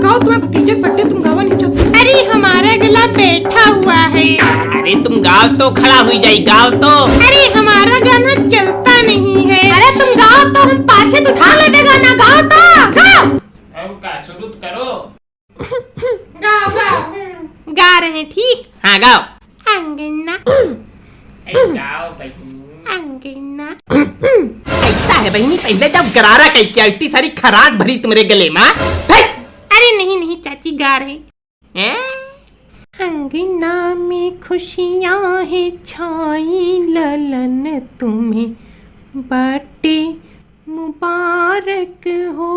गाओ, तुम्हें भतीजे बर्थडे, तुम गाओ नहीं चाहते। अरे हमारा गला बैठा हुआ है। अरे तुम गाओ तो खड़ा हुई जाई, गाओ तो। अरे हमारा गाना चलता नहीं है। अरे तुम गाओ तो हम पाछे तो उठा लेते गाना, गाओ तो गाओ। अब का शुरू करो। गाओ गाओ। गा रहे हैं ठीक? हाँ गाओ। अंगना गाओ बहनी। अंगना ऐसा है बहनी, पहले जब गरारा कही क्या इतनी सारी खराश भरी तुम्हारे गले में। अरे नहीं नहीं चाची गा रहे हैं। अंगना में खुशियाँ है छाई, ललन तुम्हें बर्थडे मुबारक हो।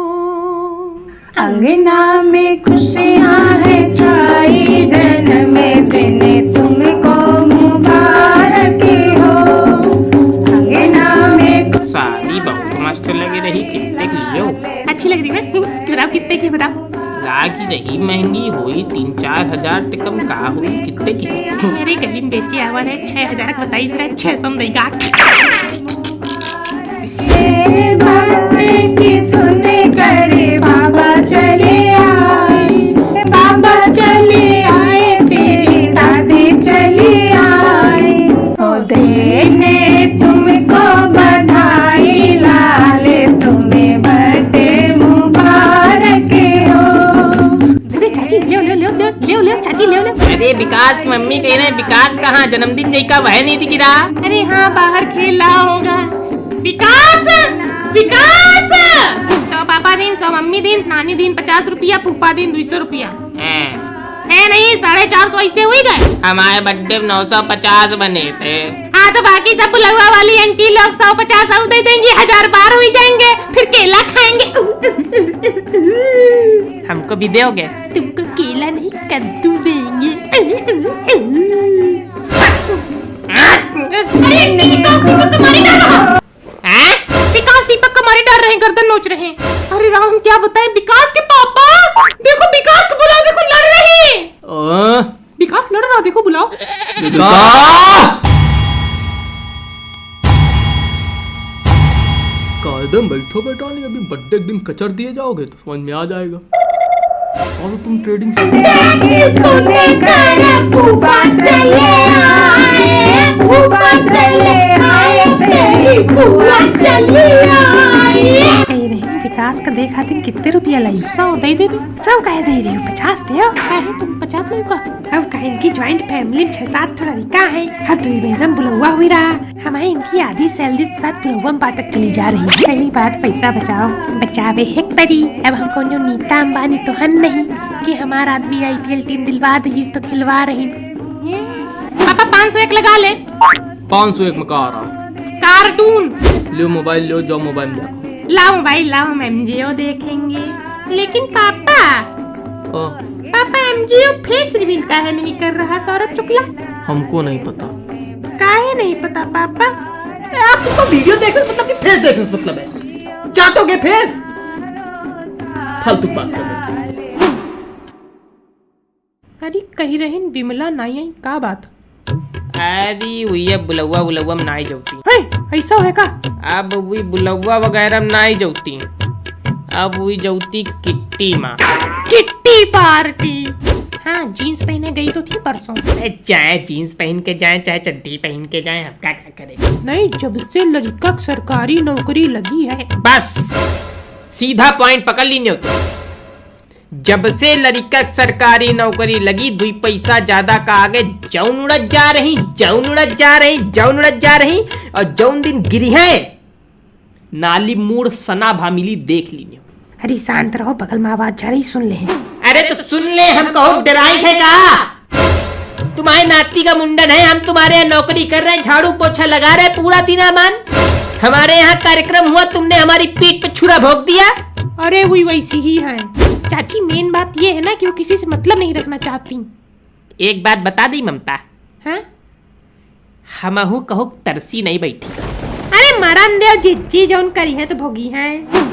अंगना में खुशियाँ है छाई, जन्म दिन तुमको मुबारक हो। अंगना में सारी बहुत मस्त लगी रही, कितने की लियो? अच्छी लग रही है? बताओ कितने की, बताओ। लागी रही, महंगी हुई 3-4 हजार से कम का हुई, कितने की? मेरे गली में बेची आवर है 6,000 का, बताइए जरा 600 देगा। की सुने करे बाबा चले आए, बाबा चले आए, तेरी दादी चली आई। ओ देने तुमको बधाई, लाले तुम्हें बर्थडे मुबारक हो। चाची ले चाची ले। अरे विकास की मम्मी कह रहे हैं, विकास कहाँ जन्मदिन जई का वह नहीं दिख रहा। अरे हाँ बाहर खेल रहा होगा। विकास विकास 100 पापा दिन, 100 मम्मी दिन, नानी दिन 50 रुपया, फूफा दिन 200 रुपया है नहीं, 450 ऐसे हुई गए। हमारे बर्थडे में 950 बने थे। हाँ तो बाकी सब लगवा वाली आंटी लोग 150 दे देंगे, 1000 पार हो जाएंगे, फिर केला खाएंगे। हमको भी दोगे? तुमको केला नहीं कद्दू देंगे। अरे दीपक तुम्हारी डालो। विकास दीपक को मारे डर रहे, गर्दन नोच रहे हैं। अरे राम क्या बताएं, विकास के पापा देखो, विकास को बुलाओ, देखो लड़ रहे हैं। विकास लड़ रहा, देखो बुलाओ। विकास कायदे बैठो बेटा, नहीं अभी बर्थडे के दिन कचर दिए जाओगे तो समझ में आ जाएगा। और तुम ट्रेडिंग से सुने कर फूफा चले आए, फूफा चले आए, तेरी फूफा चली आई। विकास का देखा थी कितने रुपया लाई? 100 दे दे। 100 कहे दे रही हो, 50 दे। कहे तुम 50 लो का? अब कहे इनकी ज्वाइंट फैमिली में 6-7 थोड़ा रिका है। अब तो एकदम बुलवा हुई रहा, हमारे इनकी आधी सैलरी के साथ बुलवा में बाटक चली जा रही है। सही बात, पैसा बचाओ बचावे है बड़ी। अब हमको नीता अंबानी तो हन नहीं कि हमारा आदमी IPL टीम दिलवा दही तो खिलवा रही। पापा 501 लगा ले। 501 में कहा रहा। कार्टून लो मोबाइल लो, जाओ मोबाइल में देखो। लाओ मोबाइल लाओ, हम MJO देखेंगे। लेकिन पापा MJO फेस रिवील काहे नहीं कर रहा सौरभ शुक्ला? हमको नहीं पता। काहे नहीं पता पापा? आपको वीडियो देखने मतलब कि फेस देखने से मतलब है? चाटोगे फेस? फालतू बात कर रहे। अरे कही रही विमला नाई आई का बात? अरे वही बुलवा में नाई जोती है, ऐसा है का? अब वही बुलवा वगैरह में नाई जोती, अब वही जोती किट्टी माँ, किट्टी पार्टी। हाँ जीन्स पहने गई तो थी परसों। चाहे जीन्स पहन के जाए चाहे चड्डी पहन के जाए, हम क्या करें। नहीं, जब से लड़का सरकारी नौकरी लगी है, बस सीधा पॉइंट पकड़ ली नहीं होती। जब से लड़का सरकारी नौकरी लगी, 2 पैसा ज्यादा का आगे जौन उड़त जा रही, जौन उड़त जा रही, जौन उड़त जा रही। और जौन दिन गिरी है नाली मूड सना भामिली देख ली। अरे शांत रहो, बगल में आवाज जा रही, सुन ले। अरे तो सुन ले, हम कहो डराई है का? तुम्हारे नाती का मुंडन है, हम तुम्हारे यहाँ नौकरी कर रहे हैं, झाड़ू पोछा लगा रहे हैं पूरा दिन अमान। हमारे यहाँ कार्यक्रम हुआ, तुमने हमारी पीठ पे छुरा भोंक दिया। अरे वही वैसी ही है चाची। मेन बात ये है ना कि वो किसी से मतलब नहीं रखना चाहती। एक बात बता दी ममता, हाँ? हमहू कहो तरसी नहीं बैठी। अरे मरन देव, जिज्जी जौन करी है तो भोगी है।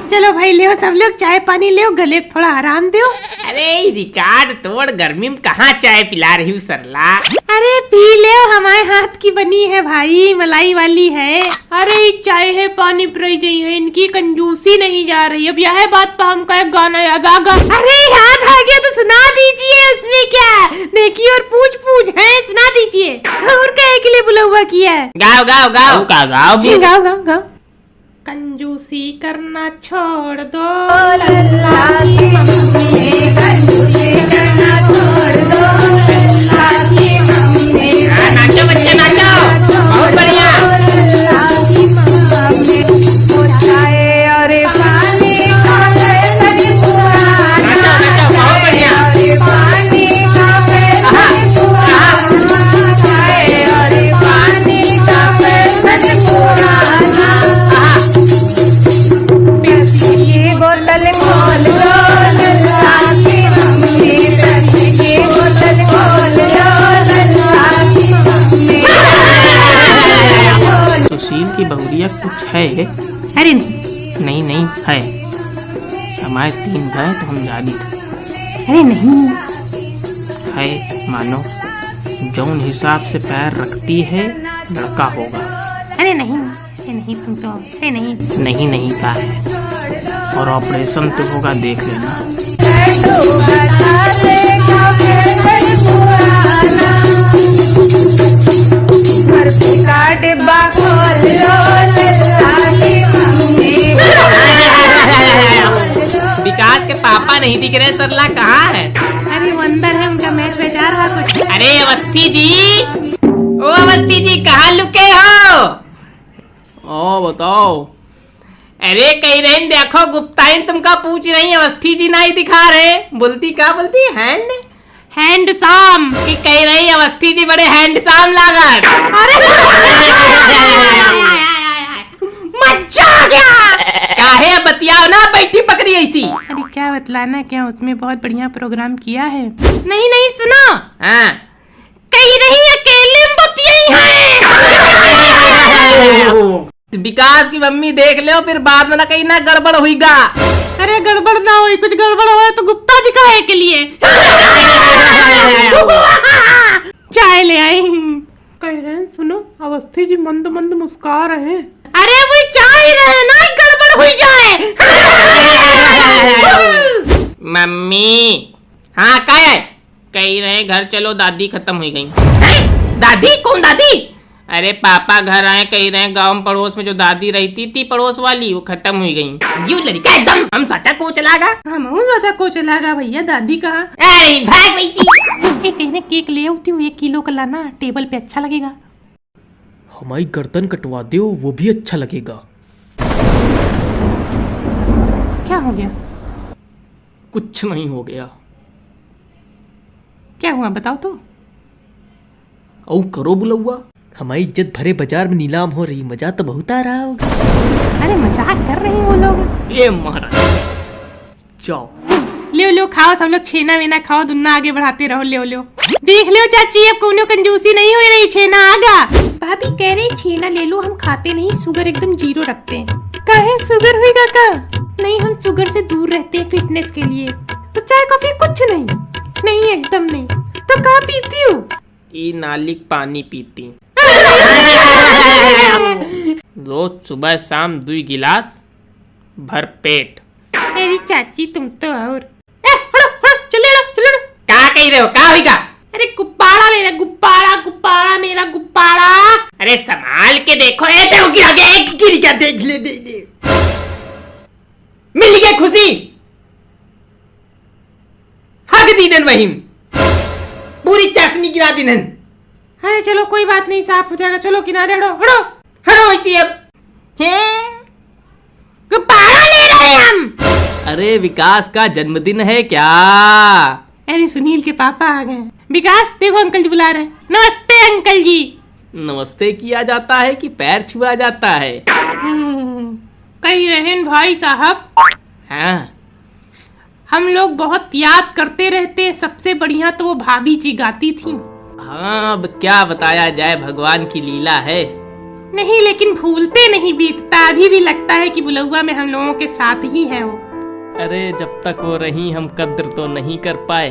चलो भाई ले सब लोग चाय पानी ले, गले को थोड़ा आराम दो। अरे रिकॉर्ड तोड़, गर्मी में कहाँ चाय पिला रही हूँ सरला। अरे पी ले, हमारे हाथ की बनी है भाई, मलाई वाली है। अरे चाय है पानी पी है, इनकी कंजूसी नहीं जा रही। अब यह बात पर हमका एक गाना याद आ गया। अरे याद आ गया की और पूछ पूछ है, सुना दीजिए। और कहे के लिए बुलौआ किया है? गाओ गाओ गाओ का गाओ भी। गाओ गाओ गाओ। कंजूसी करना छोड़ दो लल्ला की मम्मी, कंजूसी करना छोड़ दो लल्ला की मम्मी। नाचो बच्चे नाचो, बहुत बढ़िया। लल्ला की मम्मी, वो चाय और पानी का पैसा पुराना, नाचो नाचो, बहुत बढ़िया। पानी का पैसा पुराना, चाय और पानी का पैसा पुराना। प्यासी की बोतल खोल लो लल्ला की मम्मी, प्यासी की बोतल खोल लो लल्ला की मम्मी। सुशील की बहुरिया कुछ है? अरे नहीं। नहीं नहीं है, हमारे 3 भाई तो हम जानी थे। अरे नहीं। है मानो, जौन हिसाब से पैर रखती है लड़का होगा। अरे नहीं, अरे नहीं, तुम तो अरे नहीं। नहीं नहीं का है, और ऑपरेशन तो होगा, देख लेना। डिब्बा खोल लो लल्ला की मम्मी। विकास के पापा नहीं दिख रहे, सरला कहाँ है? अरे वो अंदर है, उनका मैच बजा रहा कुछ। अरे अवस्थी जी, ओ अवस्थी जी कहाँ लुके हो? ओ बताओ। अरे कही रही देखो, गुप्ताइन तुमका पूछ रही, अवस्थी जी नहीं दिखा रहे। बोलती क्या बोलती? हैंडसम कि कह रही अवस्थी जी बड़े हैंडसम लागत। मजा आ गया। काहे बतियाओ ना, बैठी पकड़ी ऐसी। अरे क्या बतलाना, क्या उसमें बहुत बढ़िया प्रोग्राम किया है। नहीं नहीं सुनो, हाँ कह रही अकेले में बतियाई है। विकास की मम्मी देख लो, फिर बाद में ना कहीं ना गड़बड़ हुईगा। अरे गड़बड़ ना हुई, कुछ गड़बड़ हुआ तो गुप्ता जी का है के लिए चाय ले आई। कह रहे हैं सुनो, अवस्थी जी मंद मंद मुस्कुरा रहे। अरे वो चाय रहे ना, गड़बड़ हुई जाए। मम्मी हाँ क्या है? कह रहे घर चलो, दादी खत्म हो गई। दादी? कौन दादी? अरे पापा घर आए, कह रहे गांव पड़ोस में जो दादी रहती थी पड़ोस वाली, वो खत्म हो गई। यू लड़का एकदम हम साचा को चलागा। हम साचा को चलागा भैया, दादी कहाँ? अरे भाग गई थी। कहने केक ले आती हूँ, 1 किलो का लाना, टेबल पे अच्छा लगेगा। हमारी गर्दन कटवा दो, वो भी अच्छा लगेगा। क्या हो गया? कुछ नहीं हो गया। क्या हुआ बताओ तो। औ करो बुलौआ, हमारी इज्जत भरे बाजार में नीलाम हो रही, मजा तो बहुत आ रहा होगा। अरे मजाक कर रहे हैं वो लोग। ये महाराज जाओ ले लो, खाओ सब लोग, छेना वेना खाओ, दुन्ना आगे बढ़ाते रहो। ले लो, देख लो चाची, अब कोनो कंजूसी नहीं हो रही, छेना आगा। भाभी कह रही छेना ले लो, हम खाते नहीं, शुगर एकदम 0 रखते हैं। काहे शुगर हुई का? नहीं, हम शुगर से दूर रहते हैं फिटनेस के लिए। तो चाय कॉफी कुछ नहीं? नहीं एकदम नहीं। तो कहाँ पीती हो? ये नालिक पानी पीती। रोज सुबह शाम 2 गिलास भर पेट। अरे चाची तुम तो और चले क्या कह रहे हो? क्या होगा? अरे गुब्बारा ले रहा, गुब्बारा गुब्बारा, मेरा गुब्बारा। अरे संभाल के देखो, ए देखो गिर गया, गिर गया, देख ले दे। मिल गई खुशी, हक दीनन वहीम, पूरी चाशनी गिरा दीनन। अरे चलो कोई बात नहीं, साफ हो जाएगा, चलो किनारे हटो हटो हटो वैसी अब। गुब्बारा ले रहे हैं हम। अरे विकास का जन्मदिन है क्या? अरे सुनील के पापा आ गए। विकास देखो, अंकल जी बुला रहे हैं। नमस्ते अंकल जी। नमस्ते किया जाता है कि पैर छुआ जाता है? कही रहें भाई साहब, हाँ हम लोग बहुत याद करते रहते, सबसे बढ़िया तो वो भाभी जी गाती थी। हाँ, अब क्या बताया जाए, भगवान की लीला है। नहीं लेकिन भूलते नहीं, बीतता अभी भी लगता है कि बुलौआ में हम लोगों के साथ ही है वो। अरे जब तक वो रही हम कद्र तो नहीं कर पाए।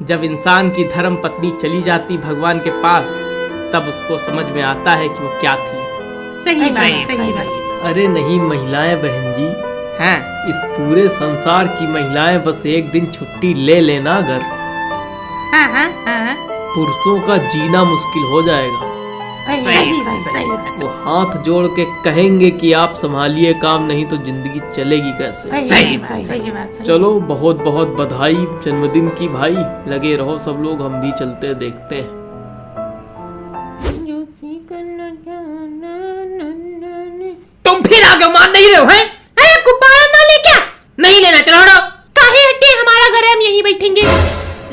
जब इंसान की धर्म पत्नी चली जाती भगवान के पास, तब उसको समझ में आता है कि वो क्या थी। सही बात, सही बात। अरे नहीं महिलाएं बहन जी, हाँ इस पूरे संसार की महिलाएं बस एक दिन छुट्टी ले लेना अगर, हाँ हाँ हाँ पुरुषों का जीना मुश्किल हो जाएगा। सही वो हाथ जोड़ के कहेंगे कि आप संभालिए काम, नहीं तो जिंदगी चलेगी कैसे। सही बात। चलो बहुत बहुत बधाई जन्मदिन की भाई, लगे रहो सब लोग, हम भी चलते देखते हैं। तुम फिर आगे मान नहीं रहे हो हैं? अरे गुब्बारा ना ले क्या? नहीं लेना, चलो हटो। काहे हटे, हमारा घर है, हम यहीं बैठेंगे।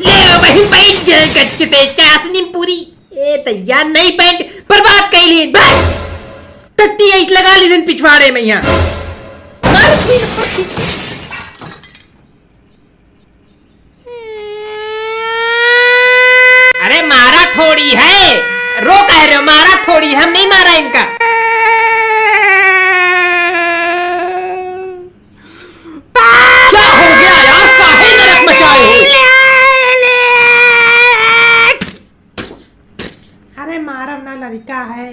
ले वही बैठ गए कच्चे पे चाशनी पूरी। ए तैयार नहीं पैंट बर्बाद कर लिए बस। टट्टी ऐस लगा ली दिन पिछवाड़े में यहाँ। अरे मारा थोड़ी है, रो कह रहे हो, मारा थोड़ी है, हम नहीं मारा इनका। क्या हो गया यार, काहे नरक मचाए हो? अरे मारव ना, लड़का है।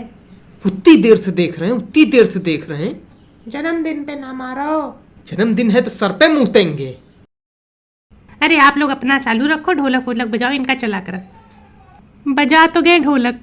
उतनी देर से देख रहे हैं, उतनी देर से देख रहे हैं। जन्मदिन पे ना मारो। जन्मदिन है तो सर पे मुंह तेंगे। अरे आप लोग अपना चालू रखो, ढोलक वोलक बजाओ, इनका चला कर। बजा तो गए ढोलक।